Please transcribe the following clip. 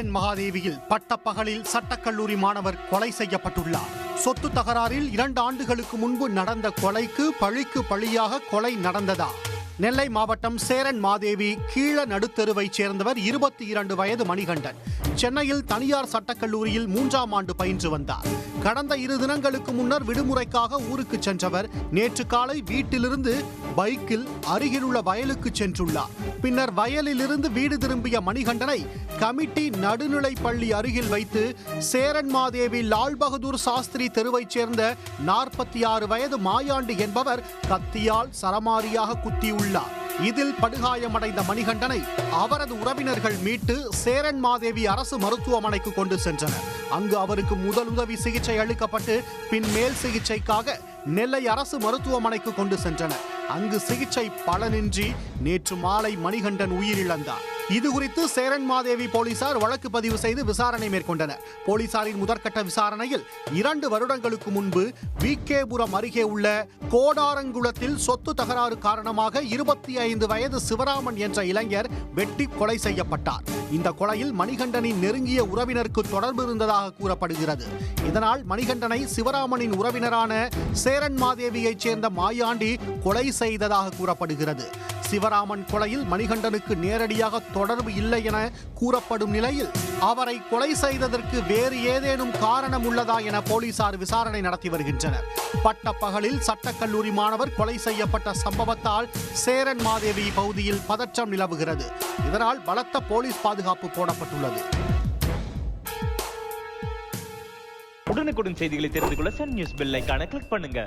சேரன் மகாதேவியில் பட்டப்பகலில் சட்டக்கல்லூரி மாணவர் கொலை செய்யப்பட்டுள்ளார். சொத்து தகராறில் 2 ஆண்டுகளுக்கு முன்பு நடந்த கொலைக்கு பழிக்கு பழியாக கொலை நடந்ததா? நெல்லை மாவட்டம் சேரன் மாதேவி கீழ நடுத்தெருவைச் சேர்ந்தவர் 22 வயது மணிகண்டன். சென்னையில் தனியார் சட்டக்கல்லூரியில் 3ஆம் ஆண்டு பயின்று வந்தார். கடந்த 2 தினங்களுக்கு முன்னர் விடுமுறைக்காக ஊருக்கு சென்றவர் நேற்று காலை வீட்டிலிருந்து பைக்கில் அருகிலுள்ள வயலுக்கு சென்றுள்ளார். பின்னர் வயலிலிருந்து வீடு திரும்பிய மணிகண்டனை கமிட்டி நடுநிலைப் பள்ளி அருகில் வைத்து சேரன் மாதேவி லால் பகதூர் சாஸ்திரி தெருவைச் சேர்ந்த 46 வயது மாயாண்டி என்பவர் கத்தியால் சரமாரியாக குத்தியுள்ளார். இதில் படுகாயமடைந்த மணிகண்டனை அவரது உறவினர்கள் மீட்டு சேரன் மாதேவி அரசு மருத்துவமனைக்கு கொண்டு சென்றனர். அங்கு அவருக்கு முதலுதவி சிகிச்சை அளிக்கப்பட்டு பின் மேல் சிகிச்சைக்காக நெல்லை அரசு மருத்துவமனைக்கு கொண்டு சென்றனர். அங்கு சிகிச்சை பலனின்றி நேற்று மாலை மணிகண்டன் உயிரிழந்தார். இதுகுறித்து சேரன் மாதேவி போலீசார் வழக்கு பதிவு செய்து விசாரணை மேற்கொண்டனர். போலீசாரின் முதற்கட்ட விசாரணையில் 2 வருடங்களுக்கு முன்பு விகேபுரம் அருகே உள்ள கோடாரங்குளத்தில் சொத்து தகராறு காரணமாக 25 வயது சிவராமன் என்ற இளைஞர் வெட்டி கொலை செய்யப்பட்டார். இந்த கொலையில் மணிகண்டனின் நெருங்கிய உறவினருக்கு தொடர்பு இருந்ததாக கூறப்படுகிறது. இதனால் மணிகண்டனை சிவராமனின் உறவினரான சேரன் மாதேவியைச் சேர்ந்த மாயாண்டி கொலை செய்ததாக கூறப்படுகிறது. சிவராமன் கொலையில் மணிகண்டனுக்கு நேரடியாக தொடர்பு இல்லை என கூறப்படும் நிலையில் அவரை கொலை செய்ததற்கு வேறு ஏதேனும் காரணம் உள்ளதா என போலீசார் விசாரணை நடத்தி வருகின்றனர். பட்டப்பகலில் சட்டக்கல்லூரி மாணவர் கொலை செய்யப்பட்ட சம்பவத்தால் சேரன் மாதேவி பகுதியில் பதற்றம் நிலவுகிறது. இதனால் பலத்த போலீஸ் பாதுகாப்பு போடப்பட்டுள்ளது. உடனுக்குடன் செய்திகளை தெரிந்து கொள்ள சன் நியூஸ் பெல் ஐகானை கிளிக் பண்ணுங்க.